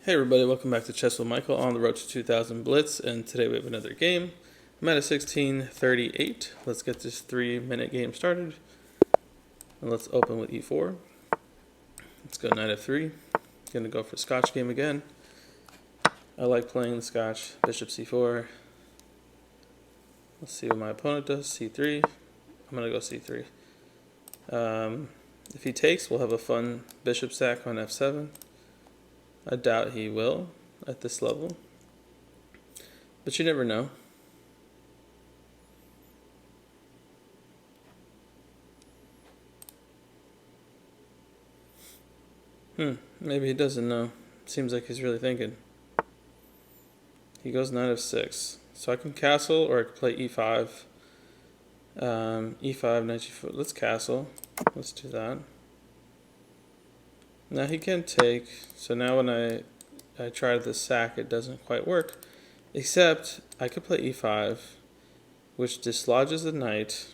Hey everybody, welcome back to Chess with Michael on the road to 2000 Blitz, and today we have another game. I'm at a 16:38. Let's get this 3-minute game started. And let's open with e4. Let's go knight f3. Gonna go for Scotch game again. I like playing the Scotch. Bishop c4. Let's see what my opponent does. c3. I'm gonna go c3. If he takes, we'll have a fun bishop sack on f7. I doubt he will at this level, but you never know. Maybe he doesn't know. Seems like he's really thinking. He goes knight f6. So I can castle or I can play e5. E5, knight g4. Let's castle. Let's do that. Now he can take. So now when I try the sack, it doesn't quite work. Except I could play e5, which dislodges the knight.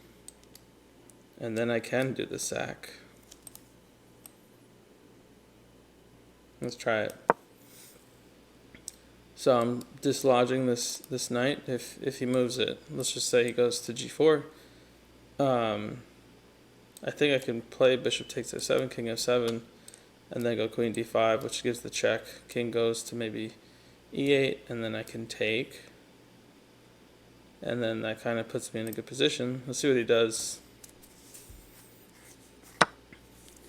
And then I can do the sack. Let's try it. So I'm dislodging this knight if he moves it. Let's just say he goes to g4. I think I can play bishop takes f7, king f7, and then go queen d5, which gives the check. King goes to maybe e8, and then I can take. And then that kind of puts me in a good position. Let's see what he does.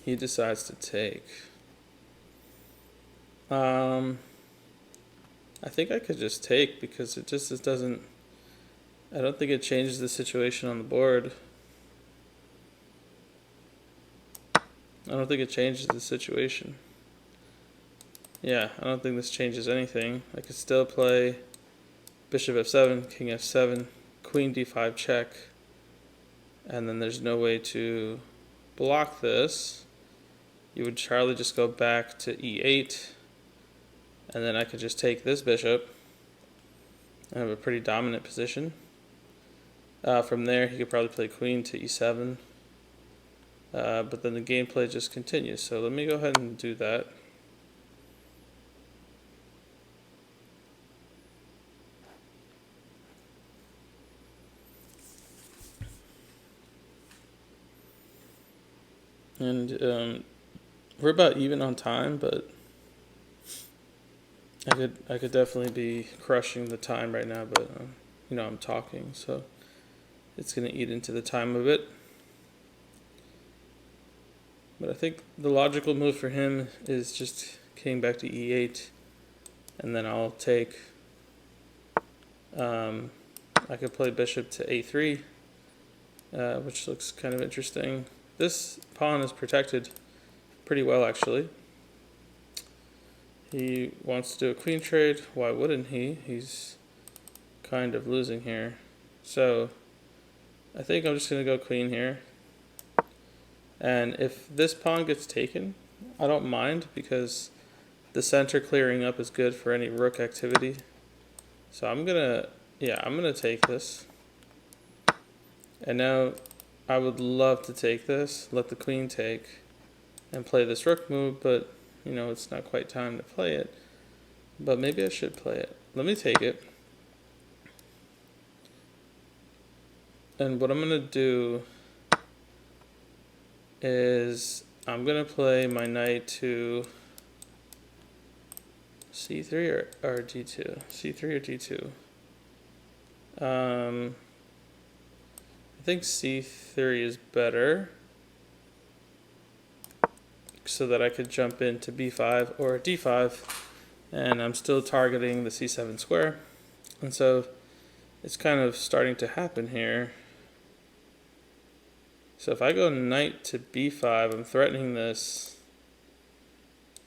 He decides to take. I think I could just take because it doesn't. I don't think it changes the situation on the board. I don't think it changes the situation. Yeah, I don't think this changes anything. I could still play bishop f7, king f7, queen d5 check, and then there's no way to block this. You would probably just go back to e8, and then I could just take this bishop. I have a pretty dominant position. From there, he could probably play queen to e7. But then the gameplay just continues. So let me go ahead and do that. And we're about even on time, but I could definitely be crushing the time right now. But I'm talking, so it's gonna eat into the time a bit. But I think the logical move for him is just king back to e8, and then I'll take. I could play bishop to a3, which looks kind of interesting. This pawn is protected pretty well, actually. He wants to do a queen trade. Why wouldn't he? He's kind of losing here. So I think I'm just going to go queen here. And if this pawn gets taken, I don't mind because the center clearing up is good for any rook activity. So I'm gonna take this. And now I would love to take this, let the queen take, and play this rook move, but it's not quite time to play it. But maybe I should play it. Let me take it. And what I'm gonna do is I'm gonna play my knight to c3 or d2. c3 or d2. I think c3 is better, so that I could jump into b5 or d5, and I'm still targeting the c7 square. And so it's kind of starting to happen here. So if I go knight to b5, I'm threatening this.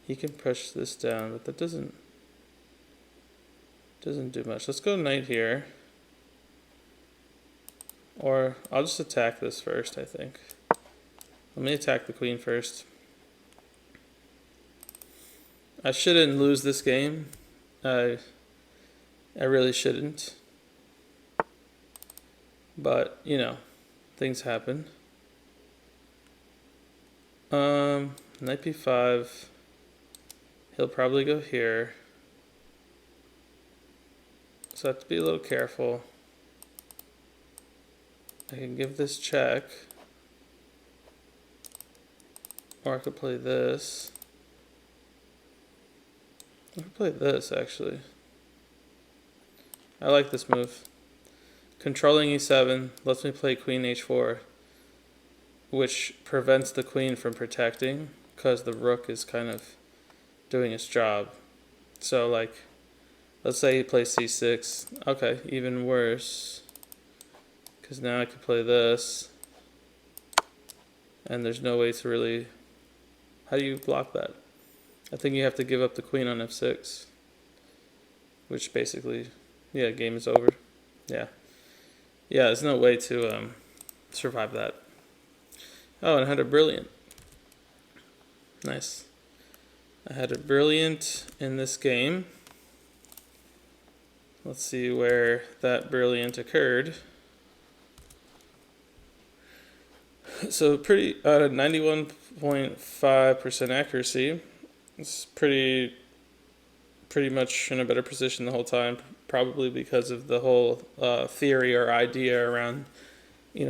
He can push this down, but that doesn't do much. Let's go knight here. Or I'll just attack this first, I think. Let me attack the queen first. I shouldn't lose this game. I really shouldn't. But, things happen. Knight b5. he'll probably go here. So I have to be a little careful. I can give this check. Or I could play this. I could play this, actually. I like this move. Controlling e7 lets me play queen h4, which prevents the queen from protecting, because the rook is kind of doing its job. So, like, let's say he plays c6. Okay, even worse. Because now I could play this. And there's no way to really... How do you block that? I think you have to give up the queen on f6. Which basically... Yeah, game is over. Yeah. Yeah, there's no way to survive that. Oh, and I had a brilliant. Nice. I had a brilliant in this game. Let's see where that brilliant occurred. So pretty at a 91.5% accuracy. It's pretty much in a better position the whole time, probably because of the whole theory or idea around,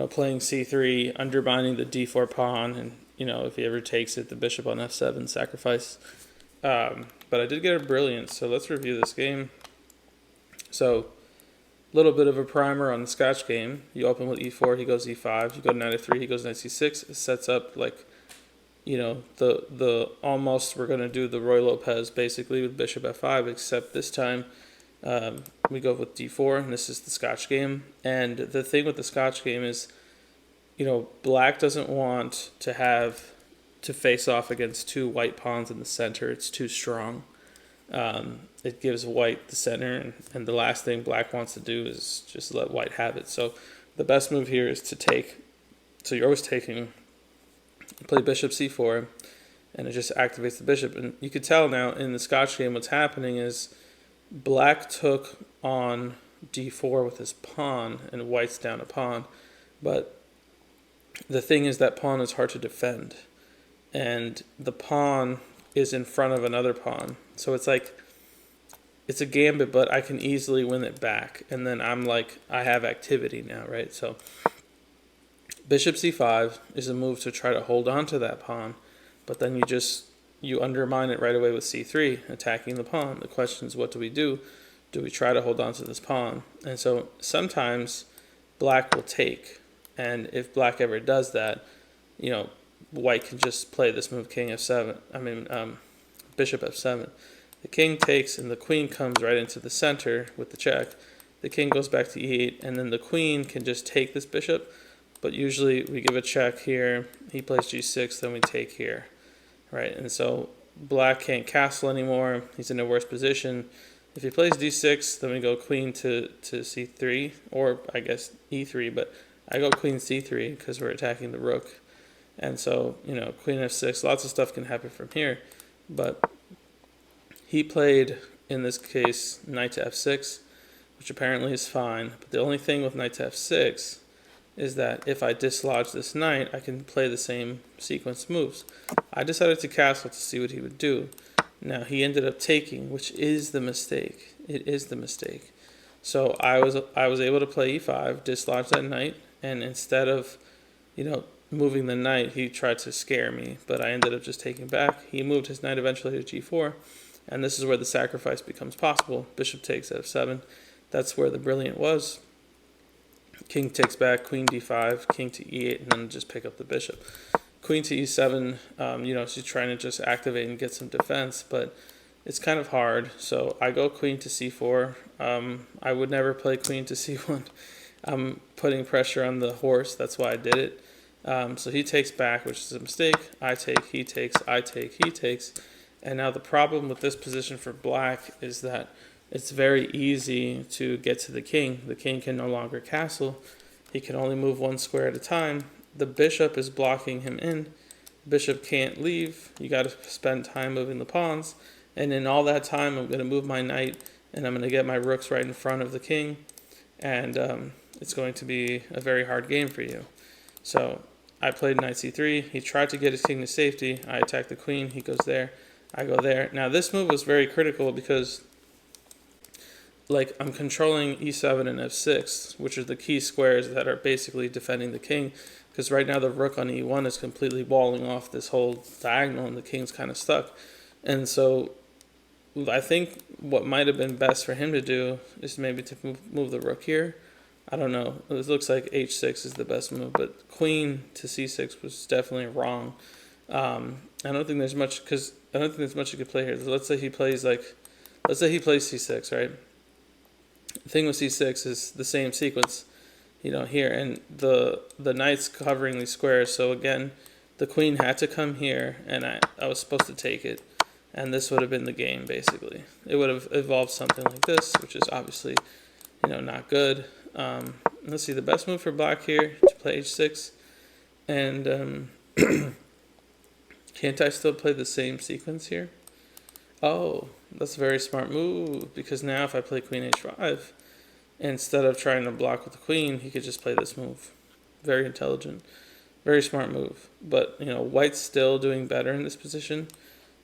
playing c3, undermining the d4 pawn, and if he ever takes it, the bishop on f7 sacrifice. But I did get a brilliant, so let's review this game. So, a little bit of a primer on the Scotch game. You open with e4, he goes e5. You go to knight f3, he goes knight c6. It sets up like, the almost we're going to do the Roy Lopez basically with bishop f5, except this time we go with d4, and this is the Scotch game. And the thing with the Scotch game is, black doesn't want to face off against two white pawns in the center. It's too strong. It gives white the center, and the last thing black wants to do is just let white have it. So the best move here is to take. So you're always taking. Play bishop c4, and it just activates the bishop. And you could tell now in the Scotch game what's happening is black took on d4 with his pawn, and white's down a pawn. But the thing is that pawn is hard to defend, and the pawn is in front of another pawn. So it's like, it's a gambit, but I can easily win it back. And then I'm like, I have activity now, right? So bishop c5 is a move to try to hold on to that pawn, but then you undermine it right away with c3, attacking the pawn. The question is, what do we do? Do we try to hold on to this pawn? And so sometimes black will take, and if black ever does that, white can just play this move bishop f7. The king takes, and the queen comes right into the center with the check. The king goes back to e8, and then the queen can just take this bishop, but usually we give a check here. He plays g6, then we take here, right? And so black can't castle anymore. He's in a worse position. If he plays d6, then we go queen to c3, or I guess e3, but I go queen c3 because we're attacking the rook. And so, queen f6, lots of stuff can happen from here. But he played, in this case, knight to f6, which apparently is fine. But the only thing with knight to f6 is that if I dislodge this knight, I can play the same sequence moves. I decided to castle to see what he would do. Now, he ended up taking, which is the mistake. It is the mistake. So I was able to play e5, dislodge that knight, and instead of, moving the knight, he tried to scare me, but I ended up just taking back. He moved his knight eventually to g4, and this is where the sacrifice becomes possible. Bishop takes f7. That's where the brilliant was. King takes back, queen d5, king to e8, and then just pick up the bishop. Queen to e7, she's trying to just activate and get some defense, but it's kind of hard. So I go queen to c4. I would never play queen to c1. I'm putting pressure on the horse. That's why I did it. So he takes back, which is a mistake. I take, he takes, I take, he takes. And now the problem with this position for black is that it's very easy to get to the king. The king can no longer castle. He can only move one square at a time. The bishop is blocking him in. Bishop can't leave. You got to spend time moving the pawns. And in all that time, I'm going to move my knight, and I'm going to get my rooks right in front of the king. And it's going to be a very hard game for you. So I played knight c3. He tried to get his king to safety. I attacked the queen. He goes there. I go there. Now this move was very critical because like I'm controlling e7 and f6, which are the key squares that are basically defending the king, because right now the rook on e1 is completely walling off this whole diagonal and the king's kind of stuck. And so I think what might have been best for him to do is maybe to move the rook here. I don't know. It looks like h6 is the best move, but queen to c6 was definitely wrong. I don't think there's much, because I don't think there's much you could play here. Let's say he plays c6, right? The thing with c6 is the same sequence, here, and the knight's covering these squares. So again, the queen had to come here, and I was supposed to take it, and this would have been the game basically. It would have evolved something like this, which is obviously, not good. Let's see, the best move for black here to play h6, and can't I still play the same sequence here? Oh, that's a very smart move, because now if I play queen h5, instead of trying to block with the queen, he could just play this move. Very intelligent, very smart move. But, white's still doing better in this position.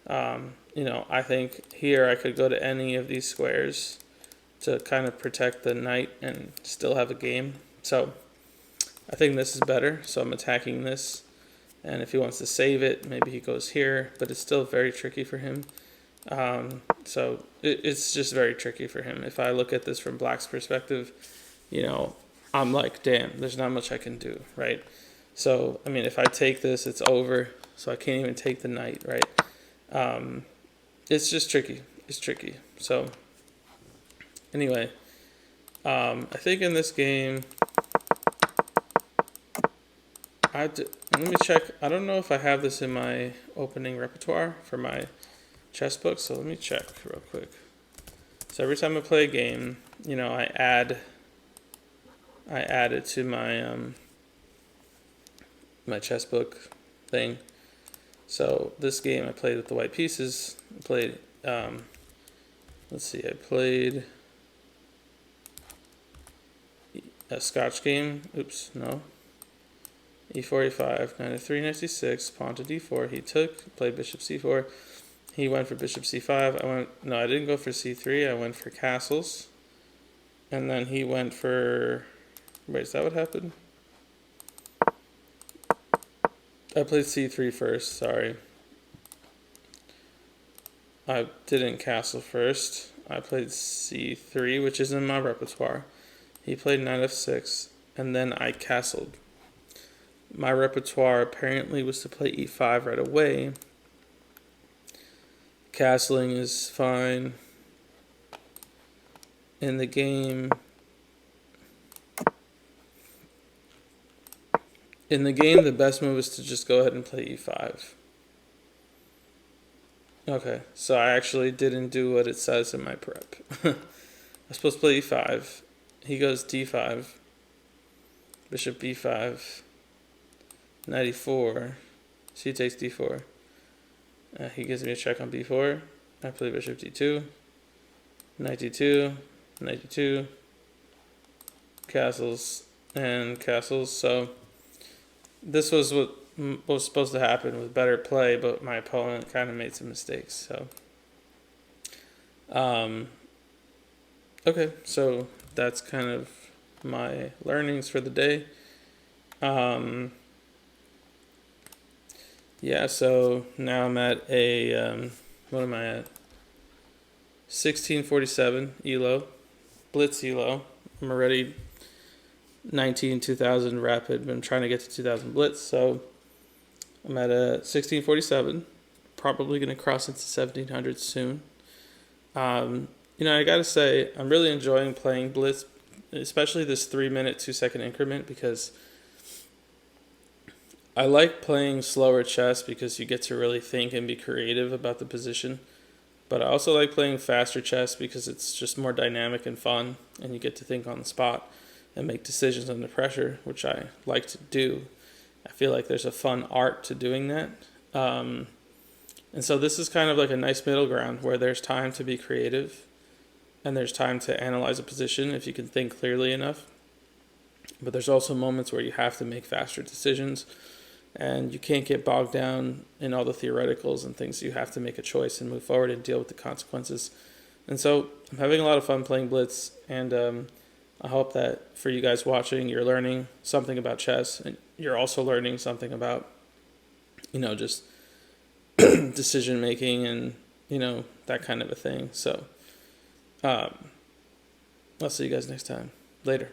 I think here I could go to any of these squares to kind of protect the knight and still have a game. So I think this is better, so I'm attacking this. And if he wants to save it, maybe he goes here, but it's still very tricky for him. So it's just very tricky for him. If I look at this from black's perspective, I'm like, damn, there's not much I can do, right? So, I mean, if I take this, it's over. So I can't even take the knight, right? It's just tricky. It's tricky. So anyway, I think in this game, let me check. I don't know if I have this in my opening repertoire for my chess book, so let me check real quick. So every time I play a game, I add it to my my chess book thing. So this game I played with the white pieces. I played let's see, I played a Scotch game. Oops, no. e4, e5, knight f3, knight c6, pawn to d4. He took, played bishop c4. He went for bishop c5. I didn't go for c3. I went for castles. And then he went for, wait, is that what happened? I played c3 first, sorry. I didn't castle first. I played c3, which is in my repertoire. He played knight f6, and then I castled. My repertoire apparently was to play e5 right away. Castling is fine. In the game, the best move is to just go ahead and play e5. Okay, so I actually didn't do what it says in my prep. I was supposed to play e5. He goes d5, bishop b5, knight e4, she takes d4. He gives me a check on b4. I play bishop d2, knight d2, knight d2, castles, and castles. So this was what was supposed to happen with better play, but my opponent kind of made some mistakes. So, okay, so that's kind of my learnings for the day. Yeah, so now I'm at a, what am I at? 1647 ELO, Blitz ELO. I'm already 2000 rapid. I'm trying to get to 2000 Blitz, so I'm at a 1647. Probably going to cross into 1700 soon. I gotta say, I'm really enjoying playing Blitz, especially this 3-minute, 2-second increment, because I like playing slower chess because you get to really think and be creative about the position. But I also like playing faster chess because it's just more dynamic and fun, and you get to think on the spot and make decisions under pressure, which I like to do. I feel like there's a fun art to doing that. And so this is kind of like a nice middle ground where there's time to be creative and there's time to analyze a position if you can think clearly enough. But there's also moments where you have to make faster decisions and you can't get bogged down in all the theoreticals and things. You have to make a choice and move forward and deal with the consequences. And so I'm having a lot of fun playing Blitz, and I hope that for you guys watching, you're learning something about chess, and you're also learning something about, just decision making and, that kind of a thing. So I'll see you guys next time. Later.